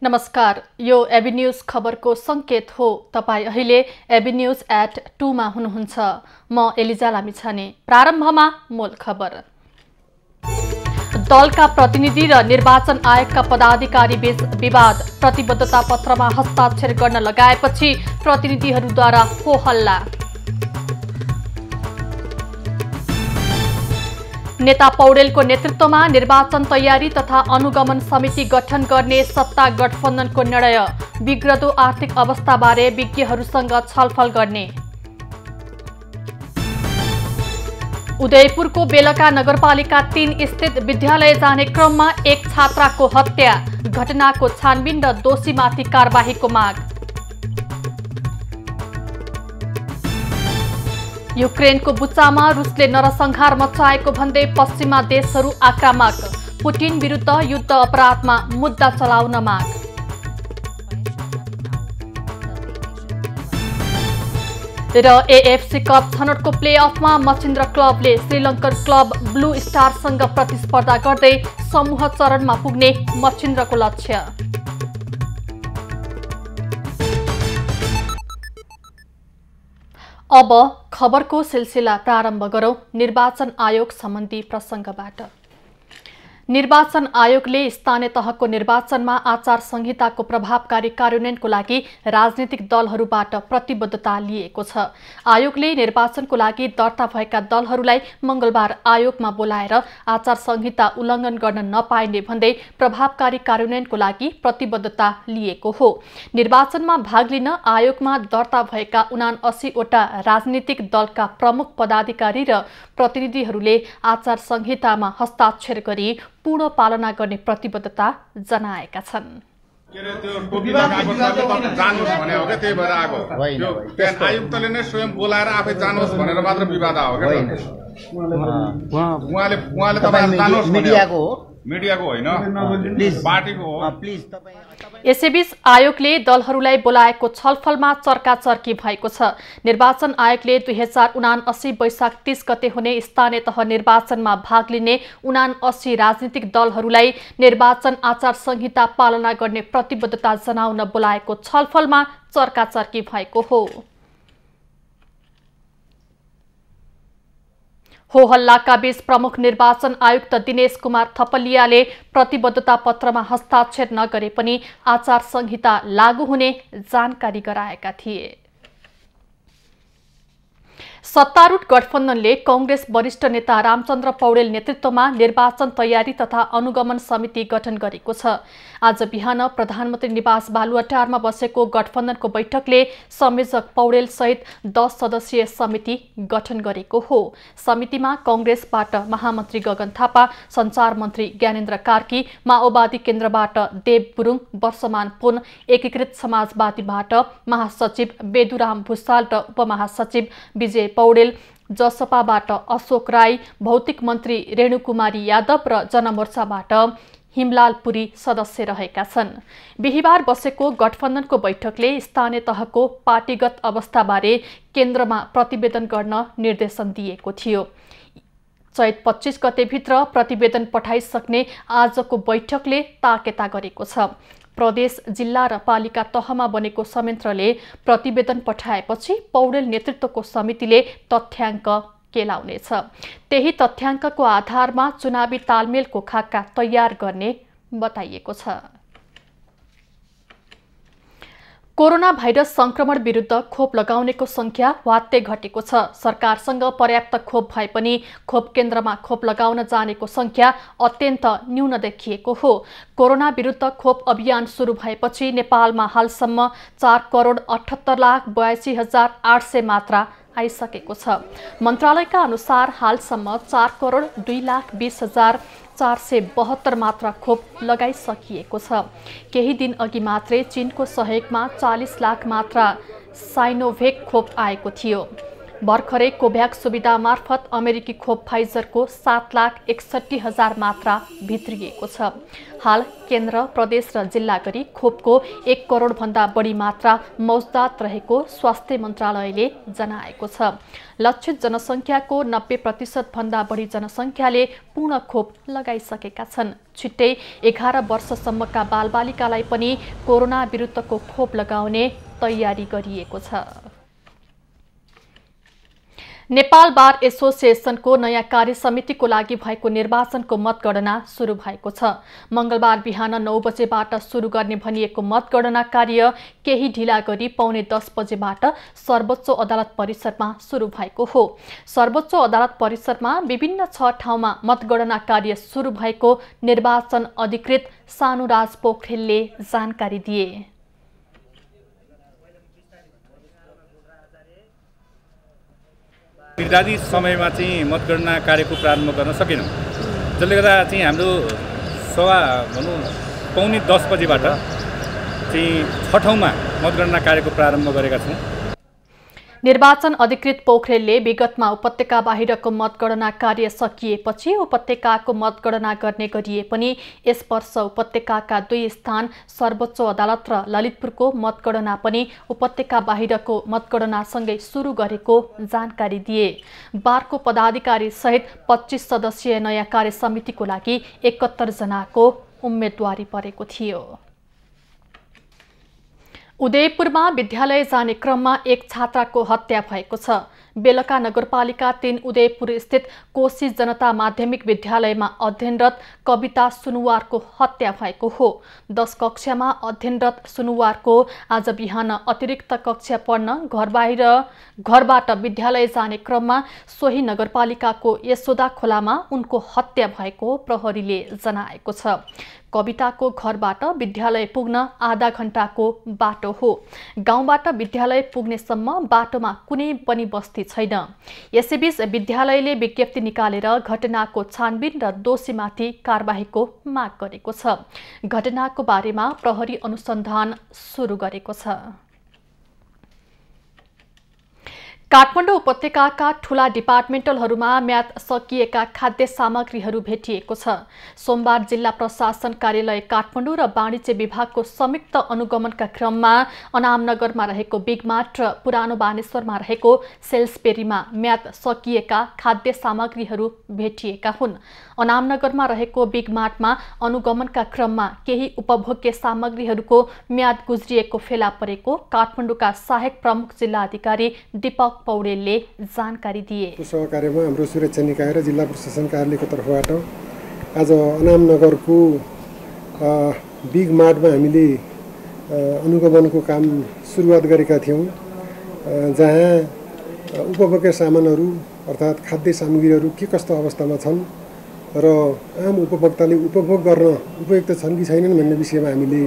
नमस्कार, यो AB news खबरको संकेत हो। तपाई अहिले एबी न्यूज @2 मा हुनुहुन्छ। म एलिजा लामिछाने। प्रारम्भमा मूल खबर। दलका प्रतिनिधि र निर्वाचन आयोगका पदाधिकारी बीच विवाद, प्रतिबद्धता पत्रमा हस्ताक्षर गर्न लगाएपछि प्रतिनिधिहरूद्वारा हो हल्ला। नेता पौडेलको नेतृत्वमा निर्वाचन तयारी तथा अनुगमन समिति गठन गर्ने सत्ता गठबन्धनको निर्णय, बिग्रदो आर्थिक अवस्थाबारे विज्ञहरूसँग छलफल गर्ने। उदयपुरको बेलका नगरपालिका 3 स्थित विद्यालय जाने क्रममा एक छात्राको हत्या, घटनाको छानबिन र दोषीमाथि कारबाहीको माग। युक्रेनको बुच्चामा रुसले नरसंहार मचाएको भन्दै पश्चिमा देशहरू आक्रामक, पुटिन विरुद्ध युद्ध अपराधमा मुद्दा चलाउन माग। र एएफसी कप छनौटको प्लेअफमा मचिन्द्र क्लबले श्रीलङ्कन क्लब ब्लू स्टारसँग प्रतिस्पर्धा गर्दै समूह चरणमा पुग्ने मचिन्द्रको लक्ष्य। अब खबरको सिलसिला प्रारम्भ गरौं निर्वाचन आयोग सम्बन्धी प्रसंगबाट। निर्वाचन आयोगले स्थानीय तहको निर्वाचनमा आचार संहिताको प्रभावकारी कार्यान्वयनको लागि राजनीतिक दलहरूबाट प्रतिबद्धता लिएको छ। आयोगले निर्वाचनको लागि दर्ता भएका दलहरूलाई मंगलबार आयोगमा बोलाएर आचार संहिता उल्लङ्घन गर्न नपाइने भन्दै प्रभावकारी कार्यान्वयनको लागि प्रतिबद्धता लिएको हो। निर्वाचनमा भाग लिन आयोगमा दर्ता भएका 79 वटा राजनीतिक दलका प्रमुख पदाधिकारी र प्रतिनिधिहरूले आचार संहितामा हस्ताक्षर गरी पूर्ण पालना गर्ने प्रतिबद्धता जनाएका छन्। आयुक्तले नै स्वयं बोलाएर आफै जानुहोस् भनेर मात्र विवाद आयो क्या। उहाँले तपाईहरु जानुहोस् मिडियाको हो, मिडियाको होइन, पार्टीको हो। यसैबीच आयोगले दलहरूलाई बोलाएको छलफलमा चर्काचर्की भएको छ। निर्वाचन आयोगले 2079 वैशाख 30 गते हुने स्थानीय तह निर्वाचनमा भाग लिने 79 राजनीतिक दलहरूलाई निर्वाचन आचार संहिता पालना गर्ने प्रतिबद्धता जनाउन बोलाएको छलफलमा चर्काचर्की भएको हो। हो हल्लाका बीच प्रमुख निर्वाचन आयुक्त दिनेश कुमार थपलियाले प्रतिबद्धता पत्रमा हस्ताक्षर नगरे पनि आचार संहिता लागू हुने जानकारी गराएका थिए। सत्तारूढ गठबन्धनले कांग्रेस वरिष्ठ नेता रामचन्द्र पौडेल नेतृत्वमा निर्वाचन तयारी तथा अनुगमन समिति गठन गरेको छ। आज बिहान प्रधानमन्त्री निवास बालुवाटारमा बसेको गठबन्धनको बैठकले संयोजक पौडेल सहित 10 सदस्यीय समिति गठन गरेको हो। समितिमा कांग्रेसबाट महामन्त्री गगन थापा, संचार मन्त्री ज्ञानेन्द्र कार्की, माओवादी केन्द्रबाट देव गुरुङ, वर्षमान पुन, एकीकृत समाजवादीबाट महासचिव बेदुराम भुसाल र उपमहासचिव विजय पौडेल, जसपाबाट अशोक राई, भौतिक मन्त्री रेणुकुमारी यादव र जनमोर्चाबाट हिमलाल पुरी सदस्य रहेका छन्। बिहिबार बसेको गठबन्धनको बैठकले स्थानीय तहको पार्टीगत अवस्थाबारे केन्द्रमा प्रतिवेदन गर्न निर्देशन दिएको थियो। चैत 25 गतेभित्र प्रतिवेदन पठाइसक्ने आजको बैठकले ताकेता गरेको छ। प्रदेश, जिल्ला र पालिका तहमा बनेको संयन्त्रले प्रतिवेदन पठाएपछि पौडेल नेतृत्वको समितिले तथ्याङ्क केलाउनेछ। त्यही तथ्याङ्कको आधारमा चुनावी तालमेलको खाका तयार गर्ने बताइएको छ। कोरोना भाइरस संक्रमण विरुद्ध खोप लगाउनेको संख्या वात्तै घटेको छ। सरकारसँग पर्याप्त खोप भए पनि खोप केन्द्रमा खोप लगाउन जानेको संख्या अत्यन्त न्यून देखिएको हो। कोरोना विरुद्ध खोप अभियान सुरु भएपछि नेपालमा हालसम्म 4,78,82,800 मात्रा आइसकेको छ। मन्त्रालयका अनुसार हालसम्म 4,20,20,472 मात्रा खोप लगाइसकिएको छ। केही दिन अघि मात्रै चीनको सहयोगमा 40 लाख मात्रा साइनोभेक खोप आएको थियो। भर्खरै कोभ्याक्स सुविधा मार्फत अमेरिकी खोप फाइजरको 7,61,000 मात्रा भित्रिएको छ। हाल केन्द्र, प्रदेश र जिल्ला गरी खोपको 1 करोडभन्दा बढी मात्रा मौजदात रहेको स्वास्थ्य मन्त्रालयले जनाएको छ। लक्षित जनसङ्ख्याको 90% भन्दा बढी जनसङ्ख्याले पूर्ण खोप लगाइसकेका छन्। छिट्टै 11 वर्षसम्मका बालबालिकालाई पनि कोरोना विरुद्धको खोप लगाउने तयारी गरिएको छ। नेपाल बार एसोसिएसनको नयाँ कार्य समितिको लागि भएको निर्वाचनको मतगणना सुरु भएको छ। मंगलबार बिहान 9 बजेबाट सुरु गर्ने भनिएको मतगणना कार्य केही ढिला गरी पौने 10 बजेबाट सर्वोच्च अदालत परिसरमा सुरु भएको हो। सर्वोच्च अदालत परिसरमा विभिन्न 6 ठाउँमा मतगणना कार्य सुरु भएको निर्वाचन अधिकृत सानुराज पोखरेलले जानकारी दिए। निर्धारित समयमा चाहिँ मतगणना कार्यको प्रारम्भ गर्न सकेनौँ, जसले गर्दा चाहिँ हाम्रो पौने 10 बजेबाट चाहिँ 6 ठाउँमा मतगणना कार्यको प्रारम्भ गरेका छौँ। निर्वाचन अधिकृत पोखरेलले विगतमा उपत्यका बाहिरको मतगणना कार्य सकिएपछि उपत्यकाको मतगणना गर्ने गरिए पनि यस वर्ष उपत्यकाका 2 स्थान सर्वोच्च अदालत र ललितपुरको मतगणना पनि उपत्यका बाहिरको मतगणनासँगै सुरु गरेको जानकारी दिए। बारको पदाधिकारी सहित 25 सदस्यीय नयाँ कार्य समितिको लागि 71 जनाको उम्मेदवारी परेको थियो। उदयपुरमा विद्यालय जाने क्रममा एक छात्राको हत्या भएको छ। बेलका नगरपालिका 3 उदयपुर स्थित कोशी जनता माध्यमिक विद्यालयमा अध्ययनरत कविता सुनुवारको हत्या भएको हो। 10 कक्षामा अध्ययनरत सुनुवारको आज बिहान अतिरिक्त कक्षा पढ्न घरबाट विद्यालय जाने क्रममा सोही नगरपालिकाको यशोदा खोलामा उनको हत्या भएको प्रहरीले जनाएको छ। कविताको घरबाट विद्यालय पुग्न आधा घण्टाको बाटो हो। गाउँबाट विद्यालय पुग्नेसम्म बाटोमा कुनै पनि बस्ती छैन। यसैबीच विद्यालयले विज्ञप्ति निकालेर घटनाको छानबिन र दोषीमाथि कारबाहीको माग गरेको छ। घटनाको बारेमा प्रहरी अनुसन्धान सुरु गरेको छ। काठमाडौँ उपत्यकाका ठूला डिपार्टमेन्टलहरूमा म्याद सकिएका खाद्य सामग्रीहरू भेटिएको छ। सोमबार जिल्ला प्रशासन कार्यालय काठमाडौँ र वाणिज्य विभागको संयुक्त अनुगमनका क्रममा अनामनगरमा रहेको बिगमार्ट र पुरानो बानेश्वरमा रहेको सेल्सबेरीमा म्याद सकिएका खाद्य सामग्रीहरू भेटिएका हुन्। अनामनगरमा रहेको बिगमार्टमा अनुगमनका क्रममा केही उपभोग्य सामग्रीहरूको म्याद गुज्रिएको फेला परेको काठमाडौँका सहायक प्रमुख जिल्ला अधिकारी दीपक पौडेलले जानकारी दिए। सहकार्यमा हाम्रो सुरक्षा निकाय र जिल्ला प्रशासन कार्यालयको तर्फबाट आज अनामनगरको बिग मार्टमा हामीले अनुगमनको काम सुरुवात गरेका थियौँ, जहाँ उपभोग्य सामानहरू अर्थात् खाद्य सामग्रीहरू के कस्तो अवस्थामा छन् र आम उपभोक्ताले उपभोग गर्न उपयुक्त छन् कि छैनन् भन्ने विषयमा हामीले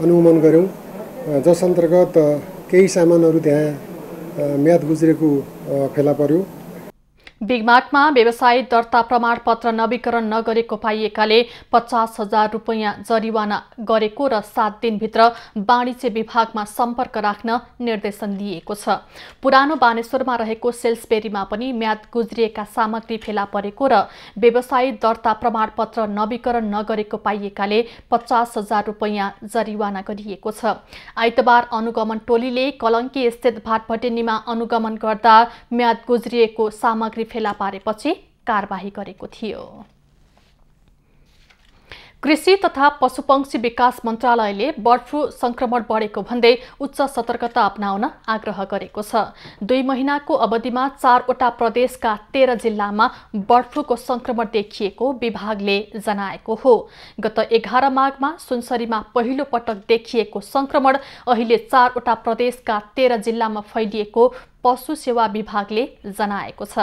अनुगमन गऱ्यौँ, जस अन्तर्गत केही सामानहरू त्यहाँ म्याद गुज्रेको फेला पर्यो। बिगमार्टमा व्यवसाय दर्ता प्रमाणपत्र नवीकरण नगरेको पाइएकाले 50,000 रुपैयाँ जरिवाना गरेको र 7 दिनभित्र वाणिज्य विभागमा सम्पर्क राख्न निर्देशन दिएको छ। पुरानो बानेश्वरमा रहेको सेल्सबेरीमा पनि म्याद गुज्रिएका सामग्री फेला परेको र व्यवसाय दर्ता प्रमाणपत्र नवीकरण नगरेको पाइएकाले 50,000 रुपैयाँ जरिवाना गरिएको छ। आइतबार अनुगमन टोलीले कलङ्की स्थित भाटभटेनीमा अनुगमन गर्दा म्याद गुज्रिएको सामग्री फेला पारेपछि कारबाही गरेको थियो। कृषि तथा पशुपक्षी विकास मन्त्रालयले बर्ड फ्लू संक्रमण बढेको भन्दै उच्च सतर्कता अपनाउन आग्रह गरेको छ। 2 महिनाको अवधिमा 4वटा प्रदेशका 13 जिल्लामा बर्ड फ्लूको संक्रमण देखिएको विभागले जनाएको हो। गत 11 माघमा सुनसरीमा पहिलो पटक देखिएको संक्रमण अहिले 4वटा प्रदेशका 13 जिल्लामा फैलिएको पशु सेवा विभागले जनाएको छ।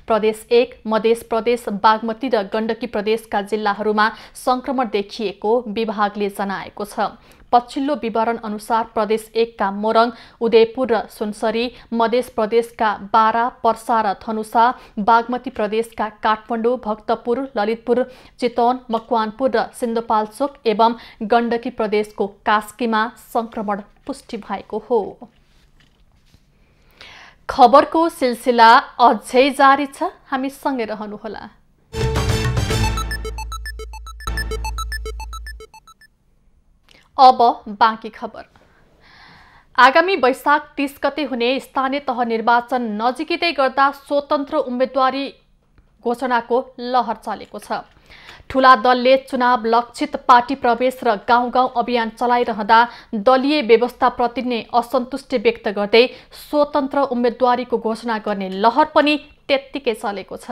प्रदेश 1, मध्य प्रदेश, बागमती र गण्डकी प्रदेशका जिल्लाहरूमा संक्रमण देखिएको विभागले जनाएको छ। पछिल्लो विवरण अनुसार प्रदेश 1 का मोरङ, उदयपुर र सुनसरी, मध्य प्रदेशका बारा, पर्सा र धनुषा, बागमती प्रदेशका काठमाडौँ, भक्तपुर, ललितपुर, चितवन, मकवानपुर र सिन्धुपाल्चोक एवं गण्डकी प्रदेशको कास्कीमा संक्रमण पुष्टि भएको हो। खबरको सिलसिला अझै जारी छ, हामी सँगै रहनुहोला। अब बाँकी खबर। आगामी वैशाख 30 गते हुने स्थानीय तह निर्वाचन नजिकै गर्दा स्वतन्त्र उम्मेदवारी घोषणाको लहर चलेको छ। ठूला दलले चुनाव लक्षित पार्टी प्रवेश र गाउँ गाउँ अभियान चलाइरहँदा दलीय व्यवस्थाप्रति नै असन्तुष्टि व्यक्त गर्दै स्वतन्त्र उम्मेदवारीको घोषणा गर्ने लहर पनि त्यत्तिकै चलेको छ।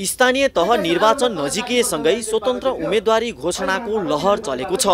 स्थानीय तह निर्वाचन नजिकिएसँगै स्वतन्त्र उम्मेदवारी घोषणाको लहर चलेको छ।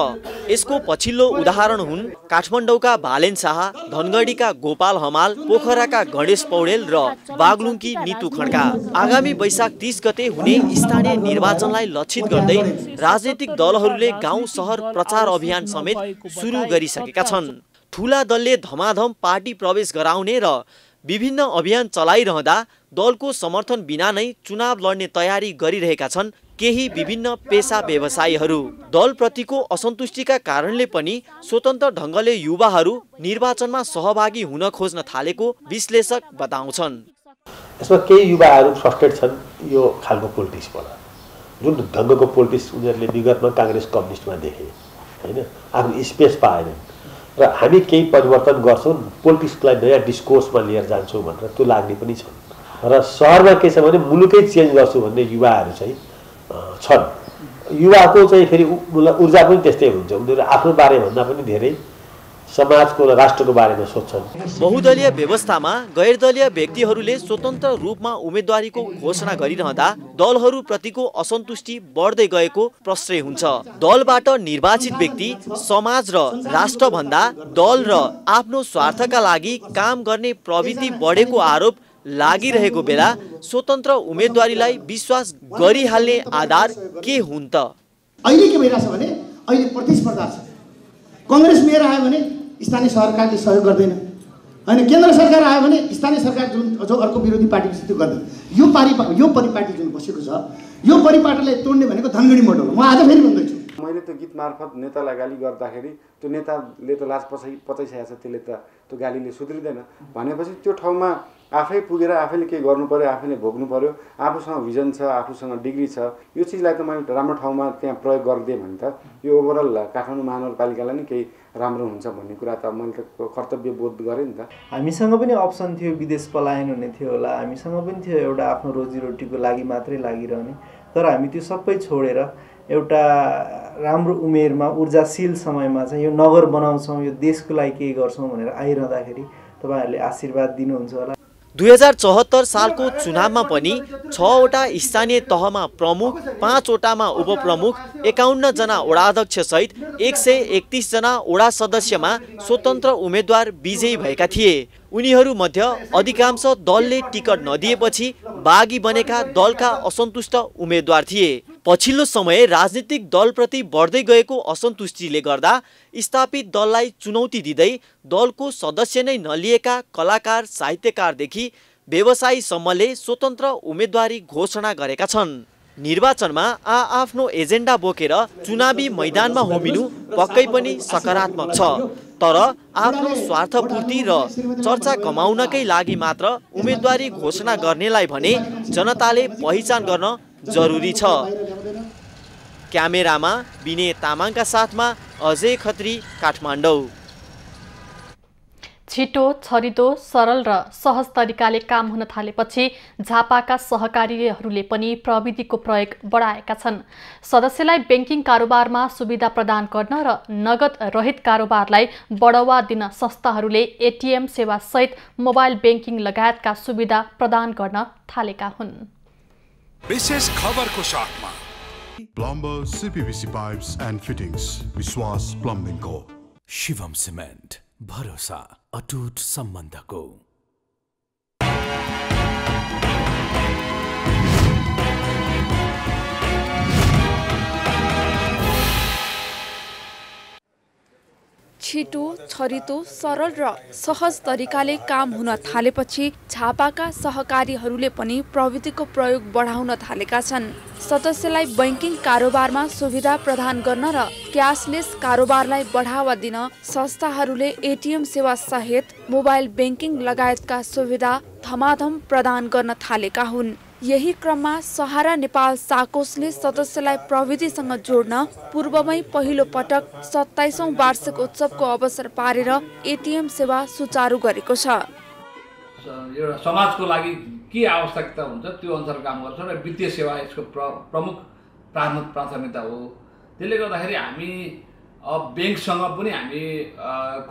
यसको पछिल्लो उदाहरण हुन् काठमाडौँका बालेन शाह, धनगढीका गोपाल हमाल, पोखराका गणेश पौडेल र बागलुङकी नीतू खड्का। आगामी वैशाख 30 गते हुने स्थानीय निर्वाचनलाई लक्षित गर्दै राजनीतिक दलहरूले गाउँ सहर प्रचार अभियान समेत सुरु गरिसकेका छन्। ठूला दलले धमाधम पार्टी प्रवेश गराउने र विभिन्न अभियान चलाइरहँदा दलको समर्थन बिना नै चुनाव लड्ने तयारी गरिरहेका छन् केही विभिन्न पेशा व्यवसायीहरू। दलप्रतिको असन्तुष्टिका कारणले पनि स्वतन्त्र ढङ्गले युवाहरू निर्वाचनमा सहभागी हुन खोज्न थालेको विश्लेषक बताउँछन्। यसमा केही युवाहरू फ्रस्ट्रेट छन् यो खालको पोलिटिक्सबाट, जुन ढङ्गको पोलिटिक्स उनीहरूले विगतमा काङ्ग्रेस कम्युनिस्टमा देखे होइन, आफ्नो स्पेस पाएनन् र हामी केही परिवर्तन गर्छौँ, पोलिटिक्सलाई नयाँ डिस्कोर्समा लिएर जान्छौँ भनेर त्यो लाग्ने पनि छन्। र सहरमा के छ भने मुलुकै चेन्ज गर्छु भन्ने युवाहरू चाहिँ छन्। युवाको चाहिँ फेरि ऊर्जा पनि त्यस्तै हुन्छ, उनीहरू आफ्नो बारेभन्दा पनि धेरै समाजको र राष्ट्रको बारेमा सोच्छन्। बहुदलीय व्यवस्थामा गैरदलीय व्यक्तिहरूले स्वतन्त्र रूपमा उम्मेदवारीको घोषणा गरिरहँदा दलहरूप्रतिको असन्तुष्टि बढ्दै गएको प्रश्रय हुन्छ। दलबाट निर्वाचित व्यक्ति समाज र राष्ट्रभन्दा दल र आफ्नो स्वार्थका लागि काम गर्ने प्रवृत्ति बढेको आरोप लागिरहेको बेला स्वतन्त्र उम्मेदवारीलाई विश्वास गरिहाल्ने आधार के हुन् त? अहिले के भइरहेछ भने अहिले प्रतिस्पर्धा छ। कांग्रेस मेयर आयो भने स्थानीय सरकारले सहयोग गर्दैन, होइन केन्द्र सरकार आयो भने स्थानीय सरकार जो अर्को विरोधी पार्टीको छ त्यो गर्दैन। यो परिपाटी जुन बसेको छ यो परिपाटीलाई तोड्ने भनेको धनगढी मोडल हो। म आज फेरि भन्दैछु, मैले त्यो गीत मार्फत नेतालाई गाली गर्दाखेरि त्यो नेताले त लाज पचाइसकेको छ, त्यसले त त्यो गालीले सुध्रिँदैन भनेपछि त्यो ठाउँमा आफै पुगेर आफैले के गर्नु पर्यो, आफैले भोग्नु पर्यो। आफूसँग भिजन छ, आफूसँग डिग्री छ, यो चिजलाई त मैले राम्रो ठाउँमा त्यहाँ प्रयोग गरिदिएँ भने त यो ओभरअल काठमाडौँ महानगरपालिकालाई नै केही राम्रो हुन्छ भन्ने कुरा त मैले त कर्तव्य बोध गरेँ नि त। हामीसँग पनि अप्सन थियो, विदेश पलायन हुने थियो होला, हामीसँग पनि थियो एउटा आफ्नो रोजीरोटीको लागि मात्रै लागिरहने, तर हामी त्यो सबै छोडेर एउटा राम्रो उमेरमा ऊर्जाशील समयमा चाहिँ यो नगर बनाउँछौँ, यो देशको लागि केही गर्छौँ भनेर आइरहँदाखेरि तपाईँहरूले आशीर्वाद दिनुहुन्छ होला। 2074 सालको चुनावमा पनि 6 वटा स्थानीय तहमा प्रमुख, 5 वटामा उपप्रमुख, 51 जना वडाध्यक्ष सहित 131 जना वडा सदस्यमा स्वतन्त्र उम्मेदवार विजयी भएका थिए। उनीहरू मध्ये अधिकांश दलले टिकट नदिएपछि बागी बनेका दलका असन्तुष्ट उम्मेदवार थिए। पछिल्लो समय राजनीतिक दलप्रति बढ्दै गएको असन्तुष्टिले गर्दा स्थापित दललाई चुनौती दिँदै दलको सदस्य नै नलिएका कलाकार, साहित्यकारदेखि व्यवसायीसम्मले स्वतन्त्र उम्मेदवारी घोषणा गरेका छन्। निर्वाचनमा आफ्नो एजेन्डा बोकेर चुनावी मैदानमा होमिनु पक्कै पनि सकारात्मक छ, तर आफ्नो स्वार्थपूर्ति र चर्चा कमाउनकै लागि मात्र उम्मेदवारी घोषणा गर्नेलाई भने जनताले पहिचान गर्न जरुरी छ। क्यामेरामा विनय तामाङका साथमा अजय खत्री, काठमाडौँ। छिटो, छरिदो, सरल र सहज तरिकाले काम हुन थालेपछि झापाका सहकारीहरूले पनि प्रविधिको प्रयोग बढाएका छन्। सदस्यलाई ब्याङ्किङ कारोबारमा सुविधा प्रदान गर्न र नगद रहित कारोबारलाई बढावा दिन संस्थाहरूले एटीएम सेवा सहित मोबाइल ब्याङ्किङ लगायतका सुविधा प्रदान गर्न थालेका हुन्। विशेष खबरको साथमा plumber CPVC Pipes and fittings, विश्वास प्लम्बिङ को, शिवम सिमेन्ट, भरोसा अटुट सम्बन्धको। छिटो, छरितो, सरल र सहज तरिकाले काम हुन थालेपछि झापाका सहकारीहरूले पनि प्रविधिको प्रयोग बढाउन थालेका छन्। सदस्यलाई बैंकिङ कारोबारमा सुविधा प्रदान गर्न र क्यासलेस कारोबारलाई बढावा दिन संस्थाहरूले एटीएम सेवा सहित मोबाइल बैंकिङ लगायतका सुविधा धमाधम प्रदान गर्न थालेका हुन्। यही क्रममा सहारा नेपाल साकोसले सदस्यलाई प्रविधिसँग जोड्न पूर्वमै पहिलो पटक 27औं वार्षिक उत्सवको अवसर पारेर एटीएम सेवा सुचारू गरेको छ। एउटा समाजको लागि के आवश्यकता हुन्छ त्यो अनुसार काम गर्छ र वित्तीय सेवा यसको प्रमुख प्राथमिकता हो। त्यसले गर्दाखेरि हामी अब बैंकसँग पनि हामी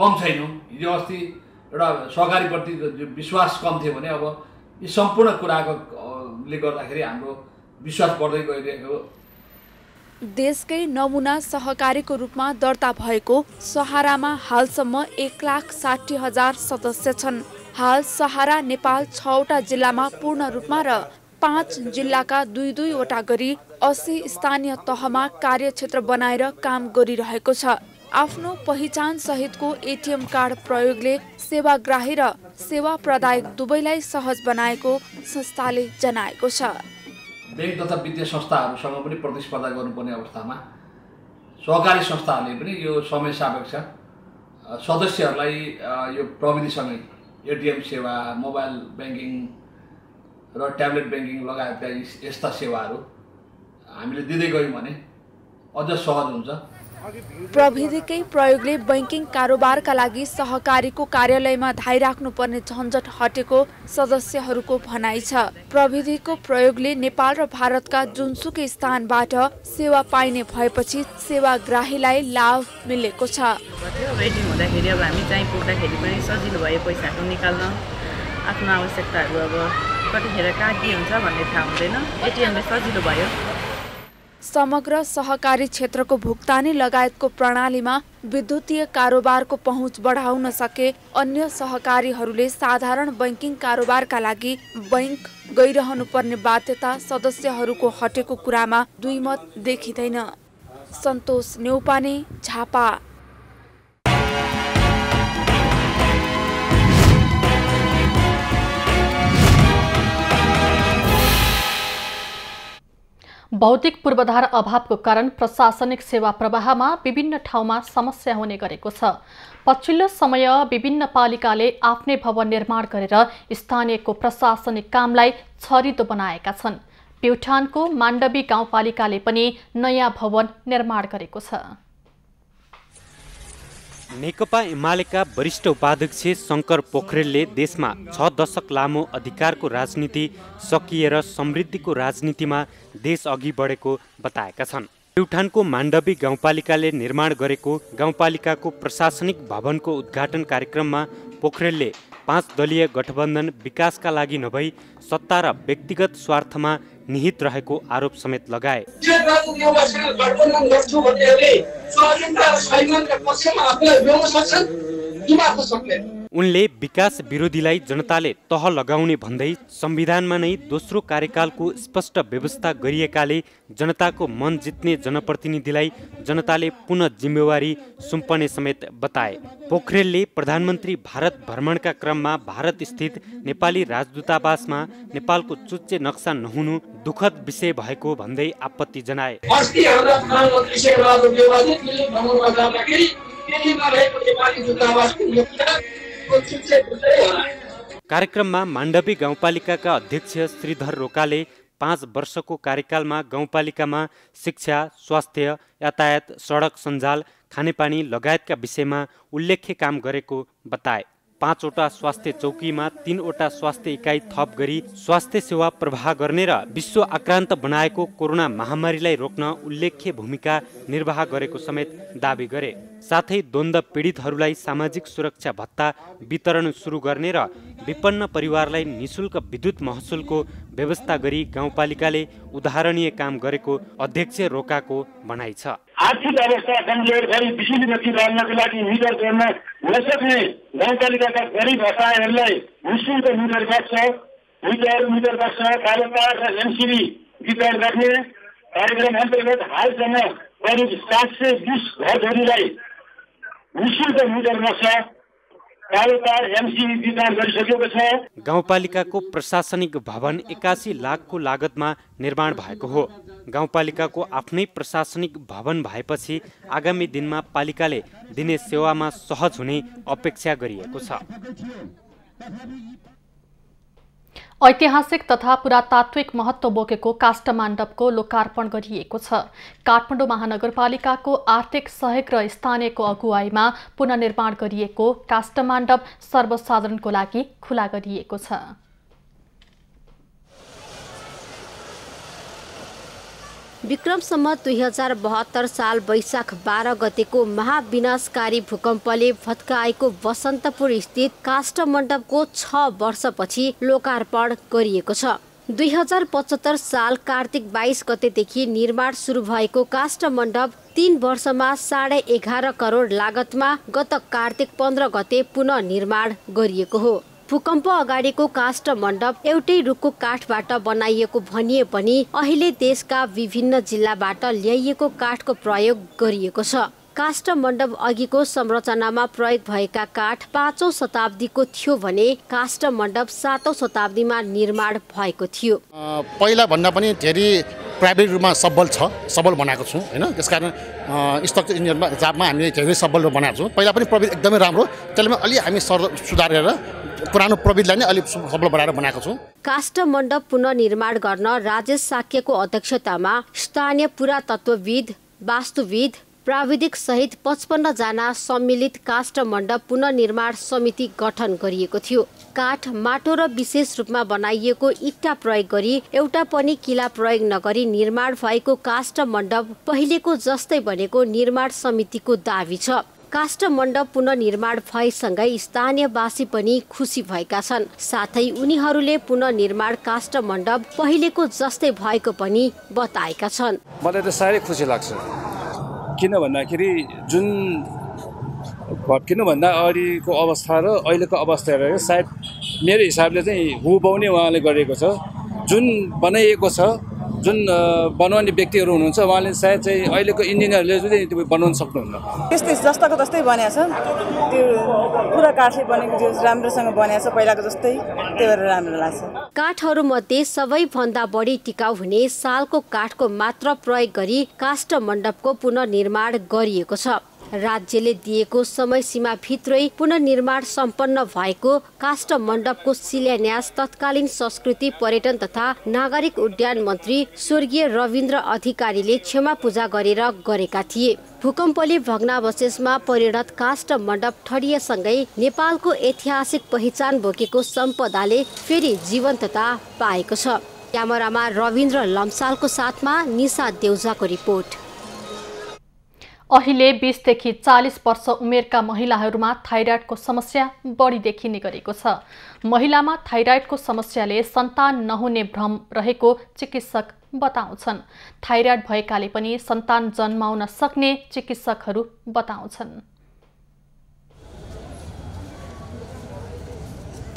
कम छैनौँ। हिजो अस्ति एउटा सहकारीप्रति विश्वास कम थियो भने अब यी सम्पूर्ण कुराको ले गर्दाखेरि हाम्रो विश्वास बढ्दै गइरहेको। देशकै नमुना सहकारीको रूपमा दर्ता भएको सहारामा हालसम्म 1,60,000 सदस्य छन्। हाल सहारा नेपाल 6वटा जिल्लामा पूर्ण रूपमा र 5 जिल्लाका 2-2वटा गरी 80 स्थानीय तहमा कार्यक्षेत्र बनाएर काम गरिरहेको छ। आफ्नो पहिचान सहितको एटीएम कार्ड प्रयोगले सेवाग्राही र सेवा प्रदायक दुवैलाई सहज बनाएको संस्थाले जनाएको छ। बैंक तथा वित्तीय संस्थाहरूसँग पनि प्रतिस्पर्धा गर्नुपर्ने अवस्थामा सहकारी संस्थाहरूले पनि यो समय सापेक्ष सदस्यहरूलाई यो प्रविधिसँगै एटीएम सेवा, मोबाइल बैंकिङ र ट्याब्लेट बैंकिङ लगायतका यस्ता सेवाहरू हामीले दिँदै गयौँ भने अझ सहज हुन्छ। प्रविधिकै प्रयोगले बैंकिङ कारोबारका लागि सहकारीको कार्यालयमा धाइराख्नुपर्ने झन्झट हटेको सदस्यहरूको भनाइ छ। प्रविधिको प्रयोगले नेपाल र भारतका जुनसुकै स्थानबाट सेवा पाइने भएपछि सेवाग्राहीलाई लाभ मिलेको छ। वेटिङ हुँदाखेरि अब हामी चाहिँ पुग्दाखेरि पनि सजिलो भयो पैसाको निकाल्न, आफ्नो आवश्यकताहरू अब कतिखेर कहाँ के हुन्छ भन्ने थाहा हुँदैन। एटीएमले सजिलो भयो। समग्र सहकारी क्षेत्रको भुक्तानी लगायतको प्रणालीमा विद्युतीय कारोबारको पहुँच बढाउन सके अन्य सहकारीहरूले साधारण बैंकिङ कारोबारका लागि बैंक गइरहनुपर्ने बाध्यता सदस्यहरूको हटेको कुरामा दुईमत देखिँदैन। सन्तोष नेउपाने, झापा। भौतिक पूर्वाधार अभावको कारण प्रशासनिक सेवा प्रवाहमा विभिन्न ठाउँमा समस्या हुने गरेको छ। पछिल्लो समय विभिन्न पालिकाले आफ्नै भवन निर्माण गरेर स्थानीयको प्रशासनिक कामलाई छरितो बनाएका छन्। प्युठानको माण्डवी गाउँपालिकाले पनि नयाँ भवन निर्माण गरेको छ। नेकपा एमालेका वरिष्ठ उपाध्यक्ष शङ्कर पोखरेलले देशमा 6 दशक लामो अधिकारको राजनीति सकिएर समृद्धिको राजनीतिमा देश अघि बढेको बताएका छन्। प्युठानको माण्डवी गाउँपालिकाले निर्माण गरेको गाउँपालिकाको प्रशासनिक भवनको उद्घाटन कार्यक्रममा पोखरेलले 5 दलीय गठबन्धन विकासका लागि नभई सत्ता र व्यक्तिगत स्वार्थमा निहित रहेको आरोप समेत लगाए। उनले विकास विरोधीलाई जनताले तह लगाउने भन्दै संविधानमा नै दोस्रो कार्यकालको स्पष्ट व्यवस्था गरिएकाले जनताको मन जित्ने जनप्रतिनिधिलाई जनताले पुनः जिम्मेवारी सुम्पने समेत बताए। पोखरेलले प्रधानमन्त्री भारत भ्रमणका क्रममा भारत स्थित नेपाली राजदूतावासमा नेपालको चुच्चे नक्सा नहुनु दुखद विषय भएको भन्दै आपत्ति जनाए। कार्यक्रममा माण्डवी गाउँपालिकाका अध्यक्ष श्रीधर रोकाले 5 वर्षको कार्यकालमा गाउँपालिकामा शिक्षा, स्वास्थ्य, यातायात, सडक सञ्जाल, खानेपानी लगायतका विषयमा उल्लेख्य काम गरेको बताए। 5 वटा स्वास्थ्य चौकीमा 3 वटा स्वास्थ्य इकाइ थप गरी स्वास्थ्य सेवा प्रवाह गर्ने र विश्व आक्रान्त बनाएको कोरोना महामारीलाई रोक्न उल्लेख्य भूमिका निर्वाह गरेको समेत दावी गरे। साथै द्वन्द्व पीडितहरूलाई सामाजिक सुरक्षा भत्ता वितरण सुरु गर्ने र विपन्न परिवारलाई निशुल्क विद्युत महसुलको व्यवस्था गरी गाउँपालिकाले उदाहरणीय काम गरेको अध्यक्ष रोकाको भनाइ छ। आर्थिक अवस्था कमजोर गरी बिजुली बत्ती बाल्नको लागि मिटर गर्न नसक्ने गाउँपालिकाका गरिब असहायहरूलाई निःशुल्क मिटर बक्स कालोपार र एमसिबी वितरण गर्ने कार्यक्रम अन्तर्गत हालसम्म करिब 720 घरधुरीलाई निःशुल्क मिटर नक्सा कारोबार एमसी वितरण गरिसकेको छ। गाउँपालिकाको प्रशासनिक भवन 81 लाखको लागतमा निर्माण भएको हो। गाउँपालिकाको आफ्नै प्रशासनिक भवन भएपछि आगामी दिनमा पालिकाले दिने सेवामा सहज हुने अपेक्षा गरिएको छ। ऐतिहासिक तथा पुरातात्विक महत्त्व बोकेको काष्ठमण्डपको लोकार्पण गरिएको छ। काठमाडौँ महानगरपालिकाको आर्थिक सहयोग र स्थानीयको अगुवाईमा पुनर्निर्माण गरिएको काष्ठमण्डप सर्वसाधारणको लागि खुला गरिएको छ। विक्रम सम्वत 2072 साल वैशाख 12 गतेको महाविनाशकारी भूकम्पले भत्काएको बसन्तपुर स्थित काष्ठमण्डपको 6 वर्षपछि लोकार्पण गरिएको छ। 2075 साल कार्तिक 22 गतेदेखि निर्माण सुरु भएको काष्ठमण्डप 3 वर्षमा 11.5 करोड लागतमा गत कार्तिक 15 गते पुनः निर्माण गरिएको हो। भूकम्प अगाडिको काष्ठमण्डप एउटै रुखको काठबाट बनाइएको भनिए पनि अहिले देशका विभिन्न जिल्लाबाट ल्याइएको काठको प्रयोग गरिएको छ। काष्ठमण्डप अघिको संरचनामा प्रयोग भएका काठ 5औं शताब्दीको थियो भने काष्ठमण्डप 7औं शताब्दीमा निर्माण भएको थियो। पहिला भन्दा पनि धेरै प्राइभेट रूपमा सबल बनाएको छौँ हैन। त्यसकारण स्ट्रक्चर इन्जिनियरमा जाबमा हामीले धेरै सबल बनाएको छौँ। पहिला पनि प्रविधि एकदमै राम्रो, त्यसले अलि हामी सुधार गरेर पुरानो प्रविधिलाई नै अलि सबल बनाएर बनाएको छौँ। काष्ठमण्डप पुनर्निर्माण गर्न राजेश साक्यको अध्यक्षतामा स्थानीय पुरातत्वविद, वास्तुविद, प्राविधिक सहित 55 जना सम्मिलित काष्ठमण्डप पुनर्निर्माण समिति गठन गरिएको थियो। काठ, माटो र विशेष रूपमा बनाइएको इट्टा प्रयोग गरी एउटा पनि किला प्रयोग नगरी निर्माण भएको काष्ठमण्डप पहिलेको जस्तै बनेको निर्माण समितिको दाबी छ। काष्ठमण्डप पुनर्निर्माण भएसँगै स्थानीयवासी पनि खुसी भएका छन्। साथै उनीहरूले पुनर्निर्माण काष्ठमण्डप पहिलेको जस्तै भएको पनि बताएका छन्। मलाई त साह्रै खुसी लाग्छ, किन भन्दाखेरि जुन भत्किनुभन्दा अगाडिको अवस्था र अहिलेको अवस्था हेरेर सायद मेरो हिसाबले चाहिँ हुबहु नै उहाँले गरेको छ। जुन बनाइएको छ, जुन बनाउने व्यक्तिहरू हुनुहुन्छ उहाँले सायद चाहिँ अहिलेको इन्जिनियरले चाहिँ त्यो बनाउन सक्नुहुन्न। त्यस्तै जस्ताको तस्तै बनाएको छ, त्यो पुरा काठले बनेको जो राम्रोसँग बनाएको छ पहिलाको जस्तै, त्यही भएर राम्रो लाग्छ। काठहरूमध्ये सबैभन्दा बढी टिकाउ हुने सालको काठको मात्र प्रयोग गरी काष्ठमण्डपको पुनर्निर्माण गरिएको छ। राज्यले दिएको समय सीमा भित्रै पुनर्निर्माण सम्पन्न भएको काष्ठमण्डपको शिलान्यास तत्कालीन संस्कृति, पर्यटन तथा नागरिक उड्डयन मन्त्री स्वर्गीय रविन्द्र अधिकारीले क्षमा पूजा गरेर गरेका थिए। भूकम्पले भग्नावशेषमा परिणत काष्ठमण्डप ठडिएसँगै नेपालको ऐतिहासिक पहिचान बोकेको सम्पदाले फेरि जीवन्तता पाएको छ। क्यामेरामा रविन्द्र लम्सालको साथमा निशा देउजाको रिपोर्ट। अहिले 20 देखि 40 वर्ष उमेरका महिलाहरूमा थाइराइडको समस्या बढी देखिने गरेको छ। महिलामा थाइराइडको समस्याले सन्तान नहुने भ्रम रहेको चिकित्सक बताउँछन्। थाइराइड भएकाले पनि सन्तान जन्माउन सक्ने चिकित्सकहरू बताउँछन्।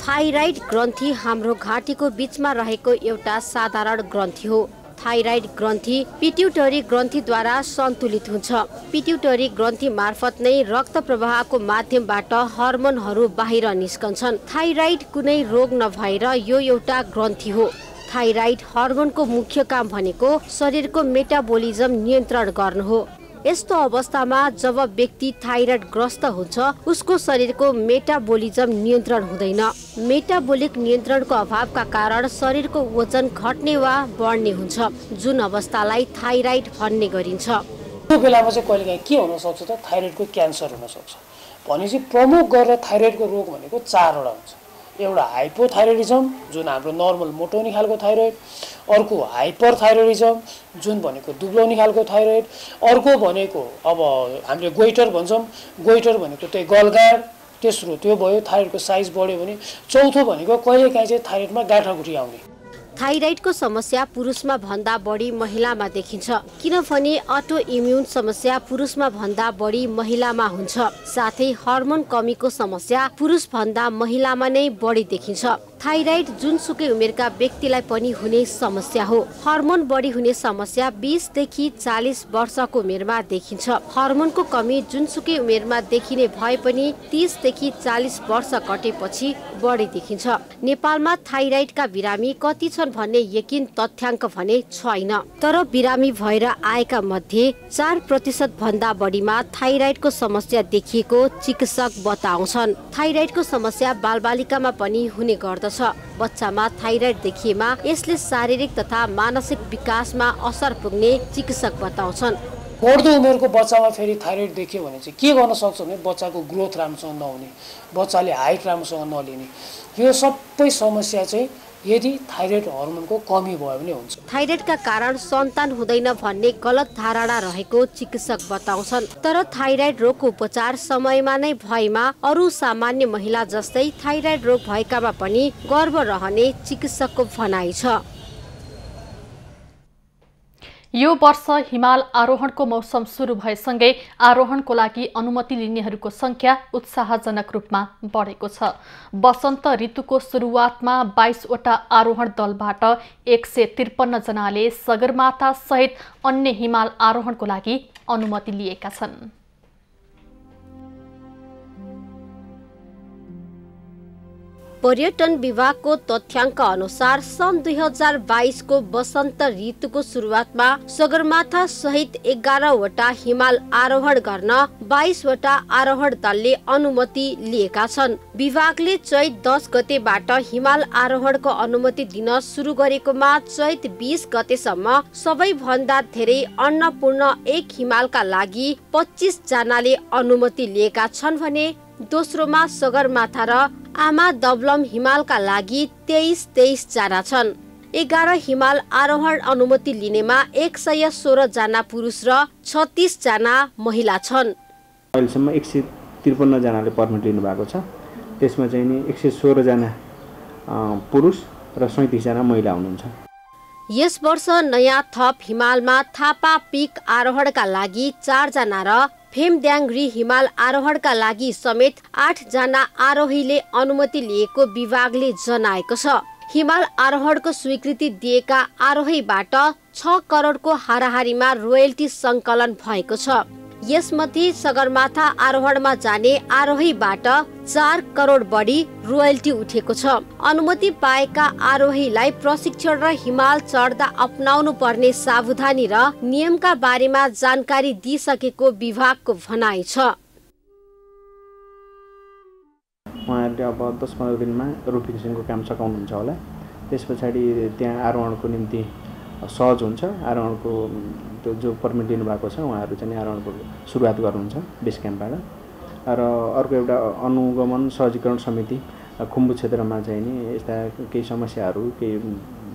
थाइराइड ग्रन्थि हाम्रो घाँटीको बीचमा रहेको एउटा साधारण ग्रन्थि हो। थाइराइड ग्रन्थि पिट्युटरी ग्रन्थिद्वारा सन्तुलित हुन्छ। पिट्युटरी ग्रन्थि मार्फत नै रक्त प्रवाहको माध्यमबाट हर्मोनहरू बाहिर निस्कन्छन्। थाइराइड कुनै रोग नभएर यो एउटा ग्रन्थि हो। थाइराइड हर्मोनको मुख्य काम भनेको शरीरको मेटाबोलिजम नियन्त्रण गर्नु हो। यस्तो अवस्थामा जब व्यक्ति थाइराइड ग्रस्त हुन्छ उसको शरीरको मेटाबोलिजम नियन्त्रण हुँदैन। मेटाबोलिक नियन्त्रणको अभावका कारण शरीरको वजन घट्ने वा बढ्ने हुन्छ, जुन अवस्थालाई थाइराइड भन्ने गरिन्छ। त्यो बेलामा चाहिँ कहिलेकाहीँ के हुन सक्छ त थाइराइडको क्यान्सर हुन सक्छ। भनेपछि प्रमुख गरेर थाइराइडको रोग भनेको 4 वटा हुन्छ। एउटा हाइपोथाइरोइडिजम जुन हाम्रो नर्मल मोटाउने खालको थाइरोइड, अर्को हाइपरथाइरोइडिजम जुन भनेको दुब्लाउने खालको थाइरोइड, अर्को भनेको अब हामीले गोइटर भन्छौँ, गोइटर भनेको त्यही गलगाड, तेस्रो त्यो भयो थाइरोइडको साइज बढ्यो भने, चौथो भनेको कहिलेकाहीँ चाहिँ थाइरोइडमा गाँठागुठी आउने। थाइराइडको समस्या पुरुषमा भन्दा बढी महिलामा देखिन्छ, किनभने अटो इम्युन समस्या पुरुषमा भन्दा बढी महिलामा हुन्छ। साथै हर्मोन कमीको समस्या पुरुष भन्दा महिलामा नै बढी देखिन्छ। थाइराइड जुनसुकै उमेरका व्यक्तिलाई पनि हुने समस्या हो। हर्मोन बढी हुने समस्या 20 देखि 40 वर्षको उमेरमा देखिन्छ। हर्मोनको कमी जुनसुकै उमेरमा देखिने भए पनि 30 देखि 40 वर्ष कटेपछि बढी देखिन्छ। नेपालमा थाइराइडका बिरामी कति छन् भन्ने यकिन तथ्याङ्क भने छैन, तर बिरामी भएर आएका मध्ये 4% भन्दा बढीमा थाइराइडको समस्या देखिएको चिकित्सक बताउँछन्। थाइराइडको समस्या बालबालिकामा पनि हुने गर्दछ। बच्चामा थाइराइड देखिएमा यसले शारीरिक तथा मानसिक विकासमा असर पुग्ने चिकित्सक बताउँछन्। बढ्दो उमेरको बच्चामा फेरि थाइराइड देखियो भने चाहिँ के गर्न सक्छ भने बच्चाको ग्रोथ राम्रोसँग नहुने, बच्चाले हाइट राम्रोसँग नलिने, यो सबै समस्या चाहिँ यदि थाइराइड हर्मोनको कमी भयो भने हुन्छ। थाइराइडका कारण सन्तान हुँदैन भन्ने गलत धारणा रहेको चिकित्सक बताउँछन्। तर थाइराइड रोगको उपचार समयमा नै भएमा अरू सामान्य महिला जस्तै थाइराइड रोग भएकामा पनि गर्व रहने चिकित्सकको भनाइ छ। यो वर्ष हिमाल आरोहणको मौसम सुरु भएसँगै आरोहणको लागि अनुमति लिनेहरूको संख्या उत्साहजनक रूपमा बढेको छ। वसन्त ऋतुको सुरुवातमा 22 वटा आरोहण दलबाट 153 जनाले सगरमाथा सहित अन्य हिमाल आरोहणको लागि अनुमति लिएका छन्। पर्यटन विभागको तथ्याङ्क अनुसार सन् 2022 को वसन्त ऋतुको सुरुवातमा सगरमाथा सहित 11 वटा हिमाल आरोहण गर्न 22 वटा आरोहण दलले अनुमति लिएका छन्। विभागले चैत 10 गतेबाट हिमाल आरोहणको अनुमति दिन सुरु गरेकोमा चैत 20 गतेसम्म सबैभन्दा धेरै अन्नपूर्ण एक हिमालका लागि 25 जनाले अनुमति लिएका छन् भने दोस्रोमा सगरमाथा र आमा दबलम हिमालका लागि 23 जना छन्। 11 हिमाल आरोहण अनुमति लिनेमा 116 जना पुरुष र 36 जना महिला छन्। अहिलेसम्म 153 जनाले पर्मिट लिनु भएको छ। त्यसमा चाहिँ नि 116 जना पुरुष र 37 जना महिला हुनुहुन्छ। यस वर्ष नयाँ थप हिमालमा थापा पिक आरोहणका लागि 4 जना र फेमद्याङ्ग्री हिमाल आरोहणका लागि समेत 8 जना आरोहीले अनुमति लिएको विभागले जनाएको छ। हिमाल आरोहणको स्वीकृति दिएका आरोहीबाट 6 करोडको हाराहारीमा रोयल्टी सङ्कलन भएको छ। यसमध्ये सगरमाथा आरोहणमा जाने आरोहीबाट 4 करोड बढी रोयल्टी उठेको छ। अनुमति पाएका आरोहीलाई प्रशिक्षण र हिमाल चढ्दा अपनाउनु पर्ने सावधानी र नियमका बारेमा जानकारी दिइसकेको विभागको भनाइ छ। उहाँहरूले अब 10-15 दिनमा रुट फिक्सिङको काम सकाउनुहुन्छ होला। त्यस पछाडि त्यहाँ आरोहणको निम्ति सहज हुन्छ। आरोहणको जो पर्मिट दिनुभएको छ उहाँहरू चाहिँ आरोहणको सुरुवात गर्नुहुन्छ बेस क्याम्पबाट। र अर्को एउटा अनुगमन सहजीकरण समिति खुम्बु क्षेत्रमा चाहिँ नि यस्ता केही समस्याहरू केही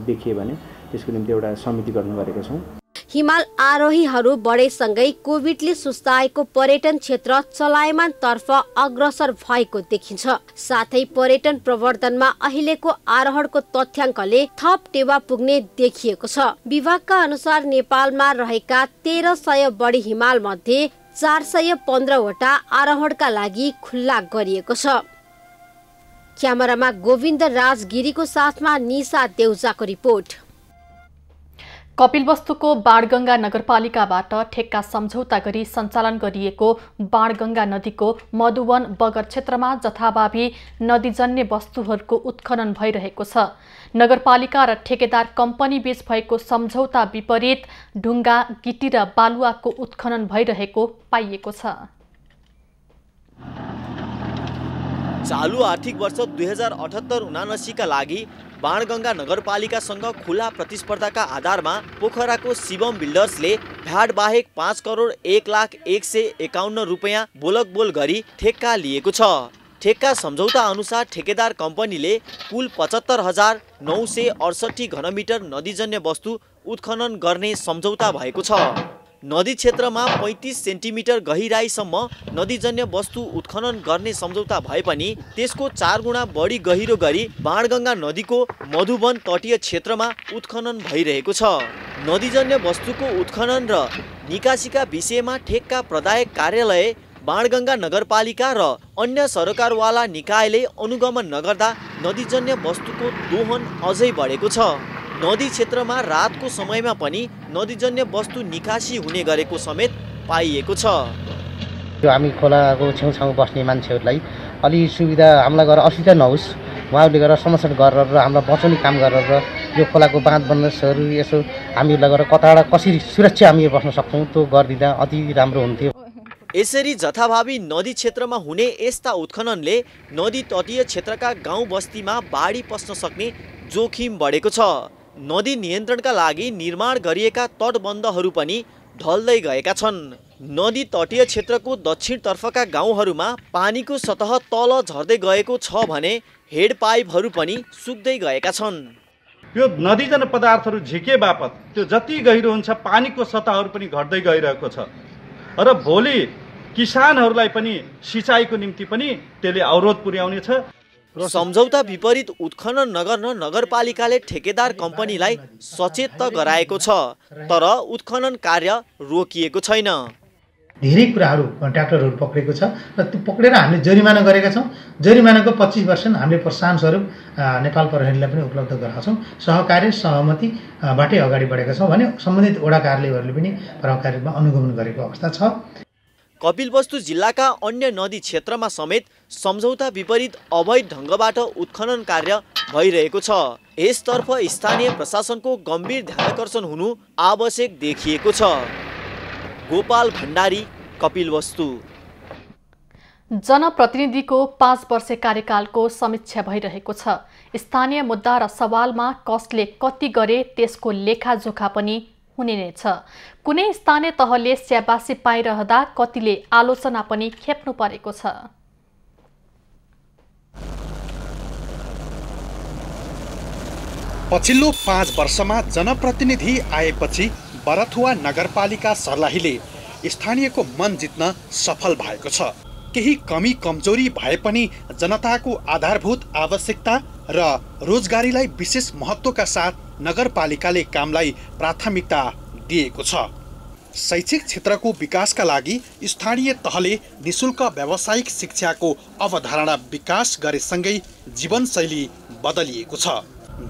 देखिए भने त्यसको निम्ति एउटा समिति गर्नु गरेका छौँ। हिमाल आरोहीहरू बढेसँगै कोभिडले सुस्ताएको पर्यटन क्षेत्र चलायमान तर्फ अग्रसर भएको देखिन्छ। साथै पर्यटन प्रवर्धनमा अहिलेको आरोहणको तथ्याङ्कले थप टेवा पुग्ने देखिएको छ। विभागका अनुसार नेपालमा रहेका 1300 बढी हिमाल मध्ये 415 वटा आरोहणका लागि खुल्ला गरिएको छ। क्यामेरामा गोविन्द राजगिरीको साथमा निशा देउजाको रिपोर्ट। कपिलवस्तुको बाणगंगा नगरपालिकाबाट ठेक्का सम्झौता गरी सञ्चालन गरिएको बाणगंगा नदीको मधुवन बगर क्षेत्रमा जथाभावी नदीजन्य वस्तुहरूको उत्खनन भइरहेको छ। नगरपालिका र ठेकेदार कम्पनी बीच भएको सम्झौता विपरीत ढुङ्गा, गिटी र बालुवाको उत्खनन भइरहेको पाइएको छ। चालू आर्थिक वर्ष 2078-79 का लागि बाणगंगा नगरपालिकासँग खुला प्रतिस्पर्धाका आधारमा पोखराको शिवम बिल्डर्सले भ्याट बाहेक 5 करोड 1,01,51 रुपैयाँ बोलकबोल गरी ठेक्का लिएको छ। ठेक्का सम्झौता अनुसार ठेकेदार कम्पनीले कुल 75,968 घनमिटर नदीजन्य वस्तु उत्खनन गर्ने सम्झौता भएको छ। नदी क्षेत्रमा 35 सेन्टिमिटर गहिराईसम्म नदीजन्य वस्तु उत्खनन गर्ने सम्झौता भए पनि त्यसको 4 गुणा बढी गहिरो गरी बाणगंगा नदीको मधुवन तटीय क्षेत्रमा उत्खनन भइरहेको छ। नदीजन्य वस्तुको उत्खनन र निकासीका विषयमा ठेक्का प्रदायक कार्यालय बाणगङ्गा नगरपालिका र अन्य सरकारवाला निकायले अनुगमन नगर्दा नदीजन्य वस्तुको दोहन अझै बढेको छ। नदी क्षेत्रमा रातको समयमा पनि नदीजन्य वस्तु निकासी हुने गरेको समेत पाइएको छ। हामी खोलाको छेउछाउ बस्ने मान्छेहरूलाई अलि सुविधा हामीलाई गरेर असुविधा नहोस्, उहाँहरूले गरेर समस्या गरेर र हामीलाई बचाउने काम गरेर यो खोलाको बाँध बन्दोबस्तहरू यसो हामीहरूलाई गरेर कताबाट कसरी सुरक्षा हामी बस्न सक्छौँ त्यो गरिदिँदा अति राम्रो हुन्थ्यो। यसरी जथाभावी नदी क्षेत्रमा हुने यस्ता उत्खननले नदी तटीय क्षेत्रका गाउँ बस्तीमा बाढी पस्न सक्ने जोखिम बढेको छ। नदी नियन्त्रणका लागि निर्माण गरिएका तटबन्धहरू पनि ढल्दै गएका छन्। नदी तटीय क्षेत्रको दक्षिणतर्फका गाउँहरूमा पानीको सतह तल झर्दै गएको छ भने हेड पाइपहरू पनि सुक्दै गएका छन्। यो नदीजन्य पदार्थहरू झिके बापत त्यो जति गहिरो हुन्छ पानीको सतहहरू पनि घट्दै गइरहेको छ र भोलि किसानहरूलाई पनि सिँचाइको निम्ति पनि त्यसले अवरोध पुर्याउने छ। सम्झौता विपरीत उत्खनन नगर्न नगरपालिकाले ठेकेदार कम्पनीलाई सचेत त गराएको छ, तर उत्खनन कार्य रोकिएको छैन। धेरै कुराहरू ट्र्याक्टरहरू पक्रेको छ र त्यो पक्रेर हामीले जरिमाना गरेका छौँ। जरिमानाको 25% हामीले प्रोत्साहन स्वरूप नेपाल प्रहरीलाई पनि उपलब्ध गराएको छौँ। सहकार्य सहमतिबाटै अगाडि बढेका छौँ भने सम्बन्धित वडा कार्यालयहरूले पनि प्रभावकारी रूपमा अनुगमन गरेको अवस्था छ। कपिलवस्तु जिल्लाका अन्य नदी क्षेत्रमा समेत सम्झौता विपरीत अवैध ढङ्गबाट उत्खनन कार्य भइरहेको छ। यसतर्फ स्थानीय प्रशासनको गम्भीर ध्यानाकर्षण हुनु आवश्यक देखिएको छ। गोपाल भण्डारी, कपिलवस्तु। जनप्रतिनिधिको 5 वर्षे कार्यकालको समीक्षा भइरहेको छ। स्थानीय मुद्दा र सवालमा कसले कति गरे त्यसको लेखाजोखा पनि हुने नै छ। कुनै स्थानीय तहले स्याबासी पाइरहँदा कतिले आलोचना पनि खेप्नु परेको छ। पछिल्लो 5 वर्षमा जनप्रतिनिधि आएपछि बरथुवा नगरपालिका सर्लाहीले स्थानीयको मन जित्न सफल भएको छ। केही कमी कमजोरी भए पनि जनताको आधारभूत आवश्यकता र रोजगारीलाई विशेष महत्त्वका साथ नगरपालिकाले कामलाई प्राथमिकता दिएको छ। शैक्षिक क्षेत्रको विकासका लागि स्थानीय तहले निशुल्क व्यावसायिक शिक्षाको अवधारणा विकास गरेसँगै जीवनशैली बदलिएको छ,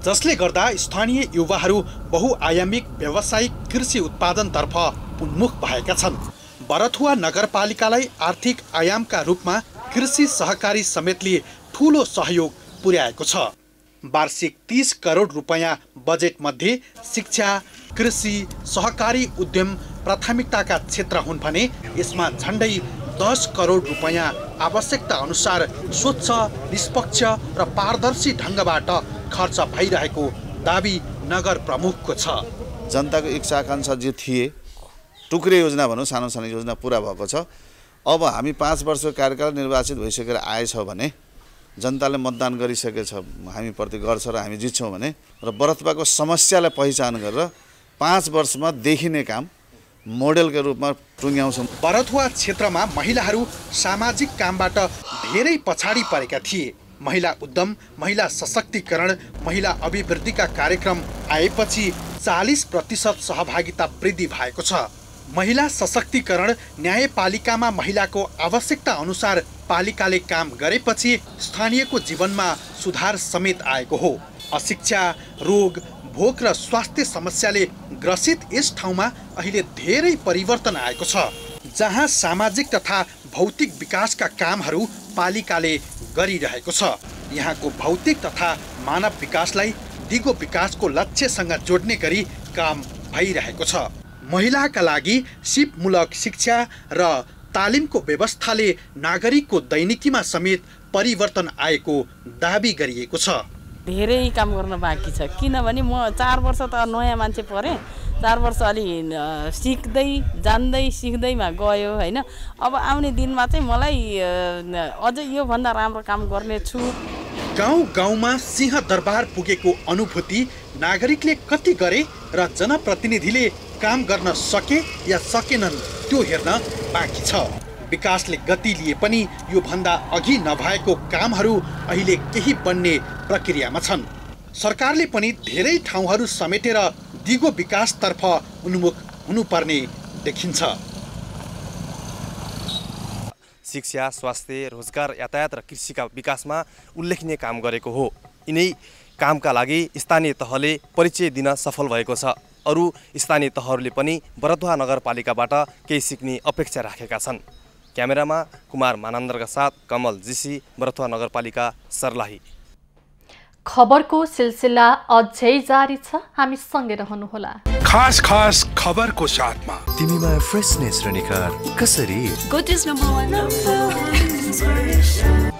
जसले गर्दा स्थानीय युवाहरू बहुआयामिक व्यावसायिक कृषि उत्पादनतर्फ उन्मुख भएका छन्। बरथुवा नगरपालिकालाई आर्थिक आयामका रूपमा कृषि सहकारी समितिले ठूलो सहयोग पुर्याएको छ। वार्षिक 30 करोड रुपैयाँ बजेट मध्ये शिक्षा, कृषि, सहकारी उद्यम प्राथमिकताका क्षेत्र हुन् भने यसमा झन्डै 10 करोड रुपैयाँ आवश्यकता अनुसार स्वच्छ, निष्पक्ष र पारदर्शी ढङ्गबाट खर्च भइरहेको दाबी नगर प्रमुखको छ। जनताको इच्छा आकांक्षा जे थिए टुक्रे योजना भनौँ, सानो सानो योजना पुरा भएको छ। अब हामी 5 वर्ष कार्यकाल निर्वाचित भइसकेर आएछ भने जनताले मतदान गरिसकेछ, हामीप्रति गर्छ र हामी जित्छौँ भने र बरथुवाको समस्यालाई पहिचान गरेर 5 वर्षमा देखिने काम मोडेलका रूपमा टुङ्ग्याउँछौँ। बरथुवा क्षेत्रमा महिलाहरू सामाजिक कामबाट धेरै पछाडि परेका थिए। महिला उद्यम, महिला सशक्तिकरण, महिला अभिवृद्धिका कार्यक्रम आएपछि 40% सहभागिता वृद्धि भएको छ। महिला सशक्तिकरण न्यायपालिकामा महिलाको आवश्यकता अनुसार पालिकाले काम गरेपछि स्थानीयको जीवनमा सुधार समेत आएको हो। अशिक्षा, रोग, भोक र स्वास्थ्य समस्याले ग्रसित यस ठाउँमा अहिले धेरै परिवर्तन आएको छ, जहाँ सामाजिक तथा भौतिक विकासका कामहरू पालिकाले गरिरहेको छ। यहाँको भौतिक तथा मानव विकासलाई दिगो विकासको लक्ष्यसँग जोड्ने गरी काम भइरहेको छ। महिलाका लागि सिपमूलक शिक्षा र तालिमको व्यवस्थाले नागरिकको दैनिकीमा समेत परिवर्तन आएको दाबी गरिएको छ। धेरै काम गर्न बाँकी छ, किनभने म 4 वर्ष त नयाँ मान्छे परेँ। 4 वर्ष अलि सिक्दै जान्दै सिक्दैमा गयो हैन। अब आउने दिनमा चाहिँ मलाई अझै योभन्दा राम्रो काम गर्ने छु। गाउँ गाउँमा सिंह दरबार पुगेको अनुभूति नागरिकले कति गरे र जनप्रतिनिधिले काम गर्न सके या सकेनन् त्यो हेर्न बाँकी छ। विकासले गति लिए पनि यो भन्दा अघि नभएको कामहरू अहिले केही बन्ने प्रक्रियामा छन्। सरकारले पनि धेरै ठाउँहरू समेटेर दिगो विकासतर्फ उन्मुख हुनुपर्ने देखिन्छ। शिक्षा, स्वास्थ्य, रोजगार, यातायात र कृषिका विकासमा उल्लेखनीय काम गरेको हो। यिनै कामका लागि स्थानीय तहले परिचय दिन सफल भएको छ। अरू स्थानीय तहहरूले पनि बरथुवा नगरपालिकाबाट केही सिक्ने अपेक्षा राखेका छन्। क्यामेरामा कुमार मानन्दरका साथ कमल जीसी, बरथुवा नगरपालिका, सर्लाही। खबरको सिलसिला अझै जारी छ, हामी सँगै रहनुहोला। खास खास खबरको साथमा तिमीमा फ्रेशनेस र निखार कसरी? गोदरेज नम्बर 1।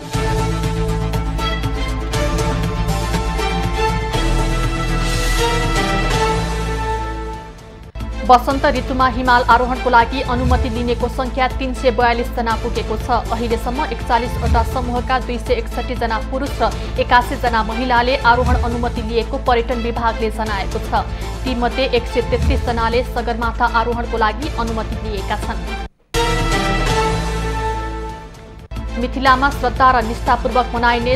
वसन्त ऋतुमा हिमाल आरोहणको लागि अनुमति लिनेको संख्या 342 जना पुगेको छ। अहिलेसम्म 41वटा समूहका 261 जना पुरुष र 81 जना महिलाले आरोहण अनुमति लिएको पर्यटन विभागले जनाएको छ। तीमध्ये 133 जनाले सगरमाथा आरोहणको लागि अनुमति लिएका छन्। मिथिलामा श्रद्धा र निष्ठापूर्वक मनाइने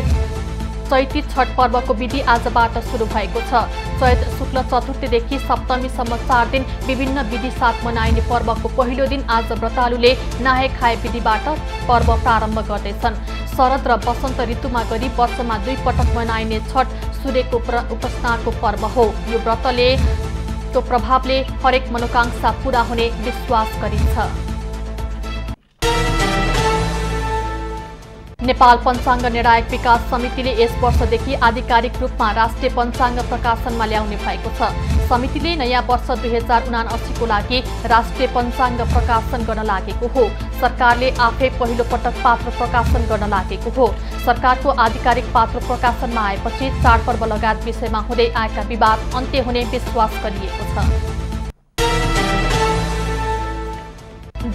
चैती छठ पर्वको विधि आजबाट सुरु भएको छ। चैत शुक्ल चतुर्थीदेखि सप्तमीसम्म 4 दिन विभिन्न विधि साथ मनाइने पर्वको पहिलो दिन आज व्रतालुले नहाए खाए विधिबाट पर्व प्रारम्भ गर्दैछन्। शरद र वसन्त ऋतुमा गरी वर्षमा 2 पटक मनाइने छठ सूर्यको उपासनाको पर्व हो। यो व्रतले प्रभावले हरेक मनोकांक्षा पूरा हुने विश्वास गरिन्छ। नेपाल पञ्चाङ्ग निर्णायक विकास समितिले यस वर्षदेखि आधिकारिक रूपमा राष्ट्रिय पञ्चाङ्ग प्रकाशनमा ल्याउने भएको छ। समितिले नयाँ वर्ष 2079 को लागि राष्ट्रिय पञ्चाङ्ग प्रकाशन गर्न लागेको हो। सरकारले आफै पहिलो पटक पात्र प्रकाशन गर्न लागेको हो। सरकारको आधिकारिक पात्र प्रकाशनमा आएपछि चाडपर्व लगायत विषयमा हुँदै आएका विवाद अन्त्य हुने विश्वास गरिएको छ।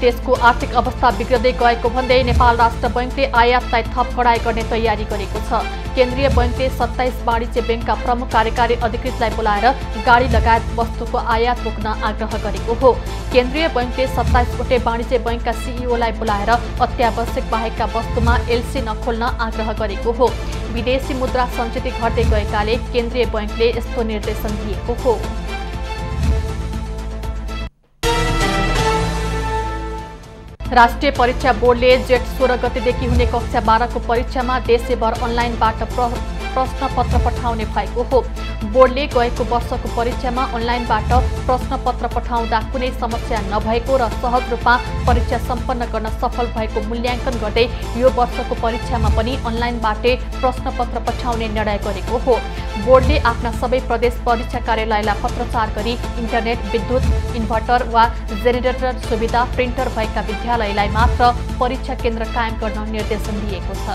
देशको आर्थिक अवस्था बिग्रदै गएको भन्दै नेपाल राष्ट्र बैंकले आयातलाई थप कडाई गर्ने तयारी गरेको छ। केन्द्रीय बैंकले 27 वाणिज्य बैंकका प्रमुख कार्यकारी अधिकृतलाई बोलाएर गाडी लगायत वस्तुको आयात रोक्न आग्रह गरेको हो। केन्द्रीय बैंकले 27 वटै वाणिज्य बैंकका सीईओलाई बोलाएर अत्यावश्यक बाहेकका वस्तुमा एलसी नखोल्न आग्रह गरेको हो। विदेशी मुद्रा सञ्चित घट्दै गएकाले केन्द्रीय बैंकले यस्तो निर्देशन दिएको हो। राष्ट्रिय परीक्षा बोर्डले जेठ 16 गतेदेखि हुने कक्षा 12 को परीक्षामा देशैभर अनलाइनबाट प्रश्नपत्र पठाउने भएको हो। बोर्डले गएको वर्षको परीक्षामा अनलाइनबाट प्रश्नपत्र पठाउँदा कुनै समस्या नभएको र सहज रूपमा परीक्षा सम्पन्न गर्न सफल भएको मूल्याङ्कन गर्दै यो वर्षको परीक्षामा पनि अनलाइनबाटै प्रश्नपत्र पठाउने निर्णय गरेको हो। बोर्डले आफ्ना सबै प्रदेश परीक्षा कार्यालयलाई पत्रचार गरी इन्टरनेट, विद्युत, इन्भर्टर वा जेनेरेटर सुविधा, प्रिन्टर भएका विद्यालयलाई मात्र परीक्षा केन्द्र कायम गर्न निर्देशन दिएको छ।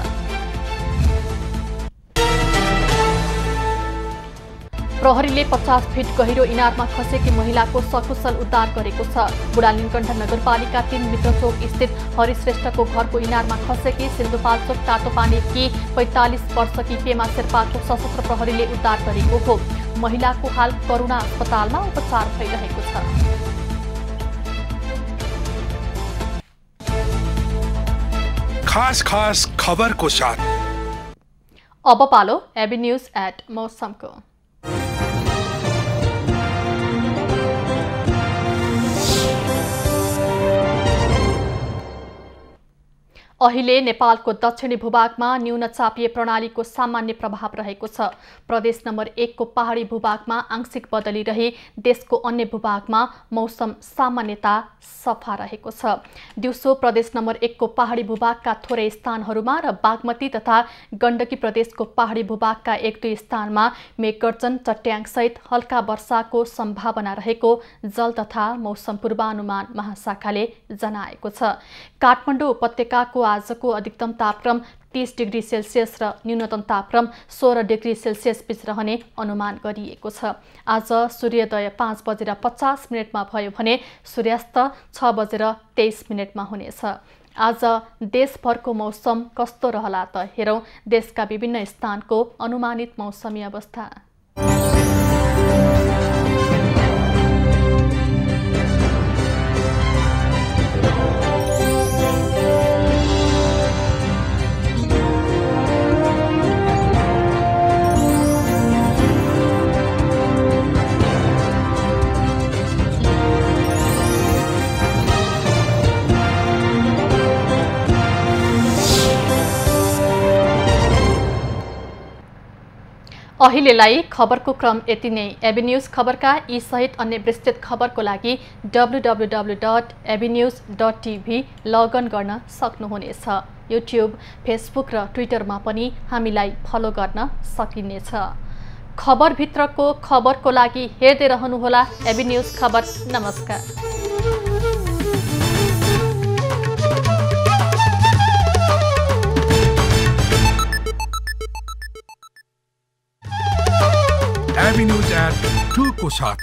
प्रहरीले 50 फिट गहिरो इनारमा खसेकी महिलाको सकुशल उद्धार गरेको छ। बुढालिनकण्ठ नगरपालिका 3 मित्रचोक स्थित हरिश्रेष्ठको घरको इनारमा खसेकी सिन्धुपाल्चोक तातोपानीकी 45 वर्षकी पेमा शेर्पाको सशस्त्र प्रहरीले उद्धार गरेको हो। महिलाको हाल करुणा अस्पतालमा उपचार भइरहेको छ। खास खास खबरको साथ अब पालो एबी न्यूज एट मौसमको। अहिले नेपालको दक्षिणी भूभागमा न्यून चापीय प्रणालीको सामान्य प्रभाव रहेको छ। प्रदेश नम्बर 1 को पहाडी भूभागमा आंशिक बदली रही देशको अन्य भूभागमा मौसम सामान्यता सफा रहेको छ। दिउँसो प्रदेश नम्बर 1 को पहाडी भूभागका थोरै स्थानहरूमा र बागमती तथा गण्डकी प्रदेशको पहाडी भूभागका 1-2 स्थानमा मेघगर्जन चट्याङसहित हल्का वर्षाको सम्भावना रहेको जल तथा मौसम पूर्वानुमान महाशाखाले जनाएको छ। काठमाडौँ उपत्यकाको आजको अधिकतम तापक्रम 30 डिग्री सेल्सियस र न्यूनतम तापक्रम 16 डिग्री सेल्सियस बीच रहने अनुमान गरिएको छ। आज सूर्योदय 5:50 भयो भने सूर्यास्त 6:23 हुनेछ। आज देशभरको मौसम कस्तो रहला त हेरौं देशका विभिन्न स्थानको अनुमानित मौसमी अवस्था। अहिलेलाई खबरको क्रम यति नै। एबी न्यूज खबरका यी सहित अन्य विस्तृत खबरको लागि www.abnews.tv लगइन गर्न सक्नुहुनेछ। युट्युब, फेसबुक र ट्विटरमा पनि हामीलाई फलो गर्न सकिनेछ। खबरभित्रको खबरको लागि हेर्दै रहनुहोला एबी न्यूज खबर। नमस्कार। एबी न्यूज ऐप 2 को साथ